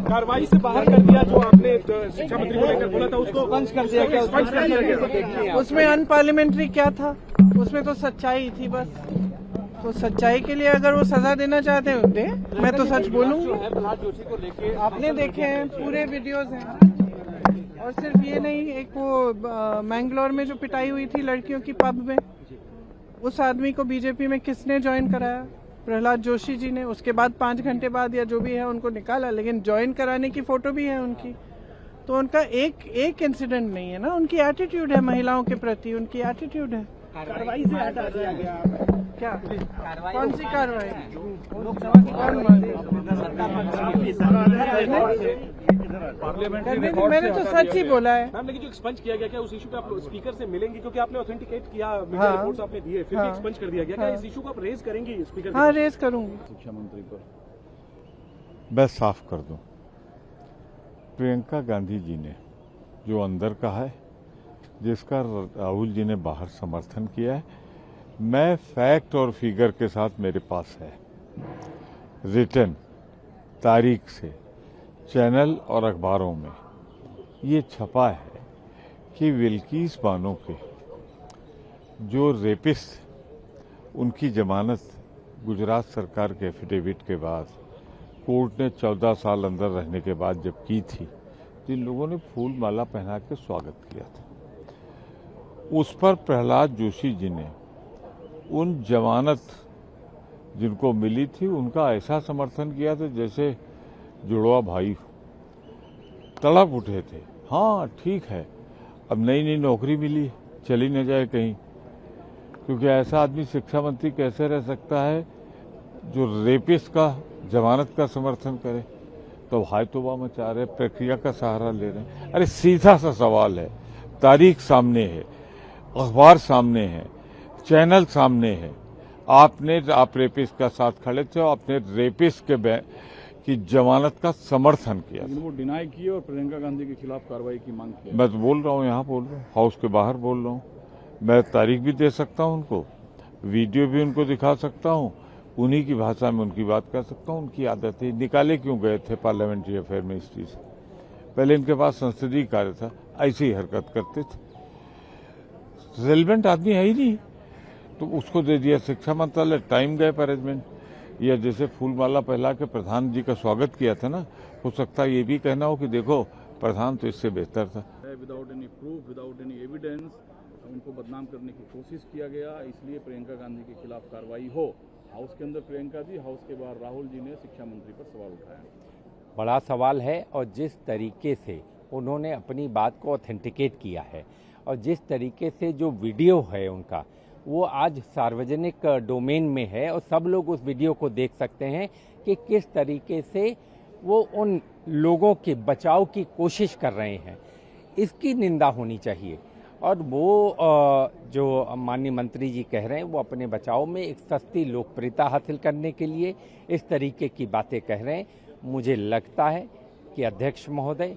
कार्रवाई से बाहर कर दिया जो आपने शिक्षा मंत्री को लेकर बोला था, उसको स्पंज कर दिया क्या? उसमें अनपार्लियामेंट्री क्या था? उसमें तो सच्चाई थी बस। तो सच्चाई के लिए अगर वो सजा देना चाहते होते, मैं तो सच बोलूंगी। प्रहलाद जोशी को लेकर आपने देखे हैं, पूरे वीडियोज हैं। और सिर्फ ये नहीं, एक वो मैंगलोर में जो पिटाई हुई थी लड़कियों की पब में, उस आदमी को बीजेपी में किसने ज्वाइन कराया? प्रहलाद जोशी जी ने। उसके बाद 5 घंटे बाद या जो भी है उनको निकाला, लेकिन ज्वाइन कराने की फोटो भी है उनकी। तो उनका एक इंसिडेंट नहीं है ना, उनकी एटीट्यूड है महिलाओं के प्रति, उनकी एटीट्यूड है। कार्रवाई से हटा दिया गया क्या? कौन सी कार्रवाई? मैंने तो सच ही बोला है। मैम, लेकिन जो एक्सपंज किया गया, क्या उस इशू पे आप स्पीकर से मिलेंगी? क्योंकि आपने ऑथेंटिकेट किया, मीडिया रिपोर्ट्स आपने दिए, फिर भी एक्सपंज कर दिया गया। क्या इस इशू को आप रेज करेंगी स्पीकर? हाँ, रेज करूंगी। शिक्षा मंत्री पर मैं साफ कर दूं, प्रियंका गांधी जी ने जो अंदर कहा है, जिसका राहुल जी ने बाहर समर्थन किया है, मैं फैक्ट और फिगर के साथ मेरे पास है, रिटर्न तारीख से चैनल और अखबारों में ये छपा है कि विल्कीस बानो के जो रेपिस्ट, उनकी जमानत गुजरात सरकार के एफिडेविट के बाद कोर्ट ने 14 साल अंदर रहने के बाद जब की थी, तो इन लोगों ने फूल माला पहना के स्वागत किया था। उस पर प्रहलाद जोशी जी ने उन जमानत जिनको मिली थी उनका ऐसा समर्थन किया था जैसे जुड़वा भाई तड़प उठे थे। हाँ ठीक है, अब नई नई नौकरी मिली, चली न जाए कहीं, क्योंकि ऐसा आदमी शिक्षा मंत्री कैसे रह सकता है जो रेपिस्ट का जमानत का समर्थन करे? तो हाय तौबा मचा रहे, प्रक्रिया का सहारा ले रहे हैं। अरे सीधा सा सवाल है, तारीख सामने है, अखबार सामने है, चैनल सामने है। आप रेपिस्ट का साथ खड़े थे और आपने रेपिस्ट की जमानत का समर्थन किया। वो डिनाई किए और प्रियंका गांधी के खिलाफ कार्रवाई की मांग की। मैं तो बोल रहा हूँ, यहाँ बोल रहा हूँ, हाउस के बाहर बोल रहा हूँ। मैं तारीख भी दे सकता हूँ उनको, वीडियो भी उनको दिखा सकता हूँ, उन्हीं की भाषा में उनकी बात कर सकता हूँ। उनकी आदत है, निकाले क्यों गए थे पार्लियामेंट्री अफेयर मिनिस्ट्री से? पहले इनके पास संसदीय कार्य था, ऐसी ही हरकत करते थे। रेलिवेंट आदमी है ही नहीं, तो उसको दे दिया शिक्षा मंत्रालय, टाइम गैप अरेंजमेंट। या जैसे फूलमाला पहला के प्रधान जी का स्वागत किया था ना, हो सकता है ये भी कहना हो कि देखो प्रधान तो इससे बेहतर था। Without any proof, without any evidence उनको बदनाम करने की कोशिश किया गया, इसलिए प्रियंका गांधी के खिलाफ कार्रवाई हो। हाउस के अंदर प्रियंका जी, हाउस के बाहर राहुल जी ने शिक्षा मंत्री पर सवाल उठाया। बड़ा सवाल है, और जिस तरीके से उन्होंने अपनी बात को ऑथेंटिकेट किया है और जिस तरीके से जो वीडियो है उनका, वो आज सार्वजनिक डोमेन में है और सब लोग उस वीडियो को देख सकते हैं कि किस तरीके से वो उन लोगों के बचाव की कोशिश कर रहे हैं। इसकी निंदा होनी चाहिए। और वो जो माननीय मंत्री जी कह रहे हैं, वो अपने बचाव में एक सस्ती लोकप्रियता हासिल करने के लिए इस तरीके की बातें कह रहे हैं। मुझे लगता है कि अध्यक्ष महोदय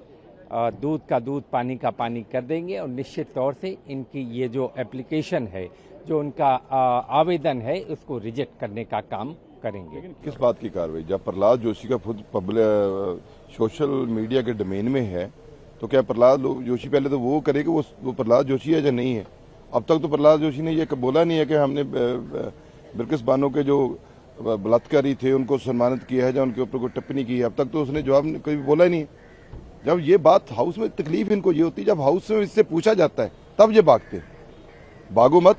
दूध का दूध, पानी का पानी कर देंगे और निश्चित तौर से इनकी ये जो एप्लीकेशन है, जो उनका आवेदन है, उसको रिजेक्ट करने का काम करेंगे। किस बात की कार्रवाई? जब प्रहलाद जोशी का खुद सोशल मीडिया के डोमेन में है, तो क्या प्रहलाद जोशी पहले तो वो करे कि वो प्रहलाद जोशी है या नहीं है? अब तक तो प्रहलाद जोशी ने ये बोला नहीं है कि हमने बिल्किस बानो के जो बलात्कारी थे उनको सम्मानित किया है या उनके ऊपर कोई टिप्पणी की है। अब तक तो उसने जवाब कभी बोला ही नहीं। जब ये बात हाउस में, तकलीफ इनको ये होती है जब हाउस में इससे पूछा जाता है तब ये भागते हैं। भागो मत,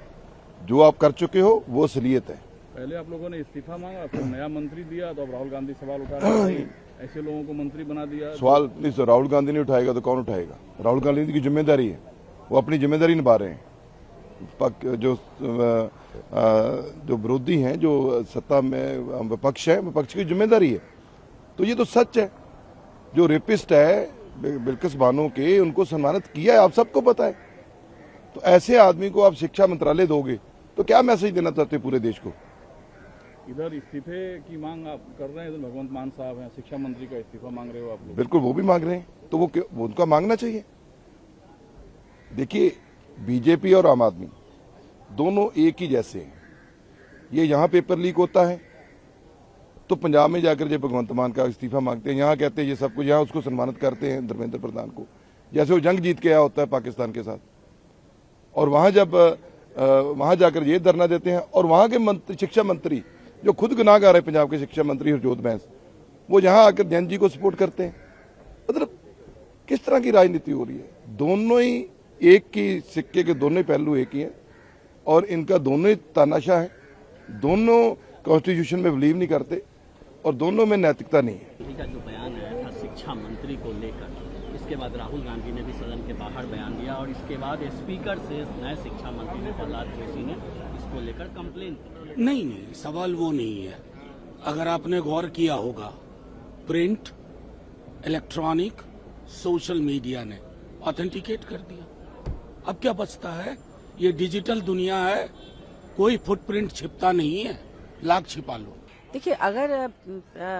जो आप कर चुके हो वो असलियत है। पहले आप लोगों ने इस्तीफा मांगा, फिर नया मंत्री दिया, तो अब राहुल गांधी सवाल उठा रहे हैं, ऐसे लोगों को मंत्री बना दिया। सवाल नहीं, तो राहुल गांधी नहीं उठाएगा तो कौन उठाएगा? राहुल गांधी की जिम्मेदारी है, वो अपनी जिम्मेदारी निभा रहे हैं। जो विरोधी हैं, जो सत्ता में विपक्ष है, विपक्ष की जिम्मेदारी है। तो ये तो सच है, जो रेपिस्ट है बिल्किस बानो के, उनको सम्मानित किया है, आप सबको पता है। तो ऐसे आदमी को आप शिक्षा मंत्रालय दोगे तो क्या मैसेज देना चाहते हैं पूरे देश को? इधर इस्तीफे की मांग आप कर रहे हैं, इधर भगवंत मान साहब हैं, शिक्षा मंत्री का इस्तीफा मांग रहे हो आप लोग। बिल्कुल, वो भी मांग रहे हैं, तो वो उनका मांगना चाहिए। देखिए, बीजेपी और आम आदमी दोनों एक ही जैसे हैं। ये यहां पेपर लीक होता है, तो पंजाब में जाकर जब भगवंत मान का इस्तीफा मांगते हैं, यहाँ कहते हैं ये सब कुछ, यहाँ उसको सम्मानित करते हैं धर्मेंद्र प्रधान को, जैसे वो जंग जीत के आया होता है पाकिस्तान के साथ। और वहां जब वहां जाकर ये धरना देते हैं, और वहां के शिक्षा मंत्री जो खुद गुनाहगार है, पंजाब के शिक्षा मंत्री हरजोत बैंस, वो यहाँ आकर जैन जी को सपोर्ट करते हैं। मतलब किस तरह की राजनीति हो रही है? दोनों ही एक की सिक्के के दोनों ही पहलू एक ही हैं, और इनका दोनों ही तानाशाह है, दोनों कॉन्स्टिट्यूशन में बिलीव नहीं करते, और दोनों में नैतिकता नहीं है। का जो बयान आया था शिक्षा मंत्री को लेकर, इसके बाद राहुल गांधी ने भी सदन के बाहर बयान दिया, और इसके बाद स्पीकर से नए शिक्षा मंत्री ने प्रहलाद जोशी ने इसको लेकर कंप्लेन की। नहीं, सवाल वो नहीं है। अगर आपने गौर किया होगा, प्रिंट, इलेक्ट्रॉनिक, सोशल मीडिया ने ऑथेंटिकेट कर दिया। अब क्या बचता है? ये डिजिटल दुनिया है, कोई फुटप्रिंट छिपता नहीं है, लाख छिपा लो। देखिए, अगर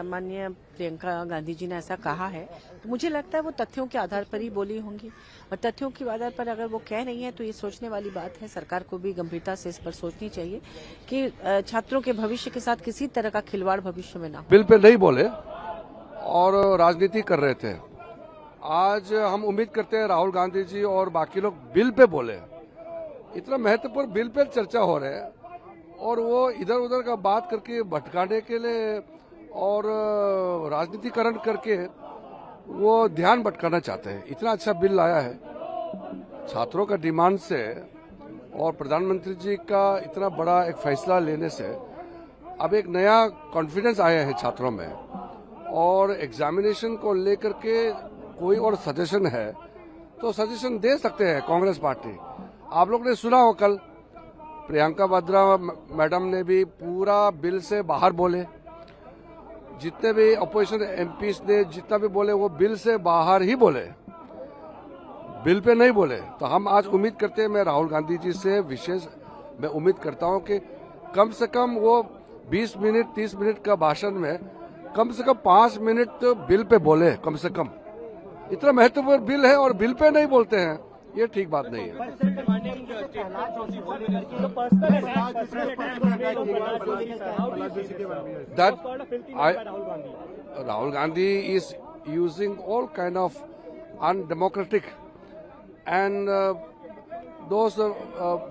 माननीय प्रियंका गांधी जी ने ऐसा कहा है तो मुझे लगता है वो तथ्यों के आधार पर ही बोली होंगी, और तथ्यों के आधार पर अगर वो कह रही हैं तो ये सोचने वाली बात है। सरकार को भी गंभीरता से इस पर सोचनी चाहिए कि छात्रों के भविष्य के साथ किसी तरह का खिलवाड़ भविष्य में ना हो। बिल पे नहीं बोले और राजनीति कर रहे थे। आज हम उम्मीद करते हैं राहुल गांधी जी और बाकी लोग बिल पे बोले। इतना महत्वपूर्ण बिल पे चर्चा हो रहा है और वो इधर उधर का बात करके भटकाने के लिए और राजनीतिकरण करके वो ध्यान भटकाना चाहते हैं। इतना अच्छा बिल लाया है छात्रों का डिमांड से, और प्रधानमंत्री जी का इतना बड़ा एक फैसला लेने से अब एक नया कॉन्फिडेंस आया है छात्रों में। और एग्जामिनेशन को लेकर के कोई और सजेशन है तो सजेशन दे सकते हैं कांग्रेस पार्टी। आप लोग ने सुना हो कल प्रियंका वाड्रा मैडम ने भी पूरा बिल से बाहर बोले। जितने भी अपोजिशन एमपीज ने जितना भी बोले वो बिल से बाहर ही बोले, बिल पे नहीं बोले। तो हम आज उम्मीद करते हैं, मैं राहुल गांधी जी से विशेष मैं उम्मीद करता हूं कि कम से कम वो 20 मिनट 30 मिनट का भाषण में कम से कम 5 मिनट तो बिल पे बोले कम से कम। इतना महत्वपूर्ण बिल है और बिल पे नहीं बोलते हैं, ये ठीक बात नहीं है। Rahul Gandhi is using all kind of undemocratic and those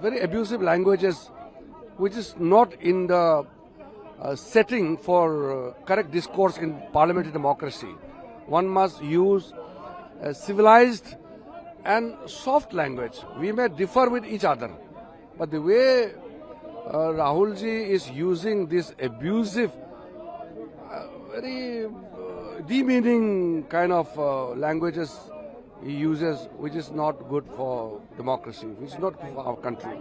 very abusive languages, which is not in the setting for correct discourse in parliamentary democracy. One must use civilized and soft language. We may differ with each other, but the way Rahul ji is using this abusive, very demeaning kind of languages he uses, which is not good for democracy, which is not good for our country.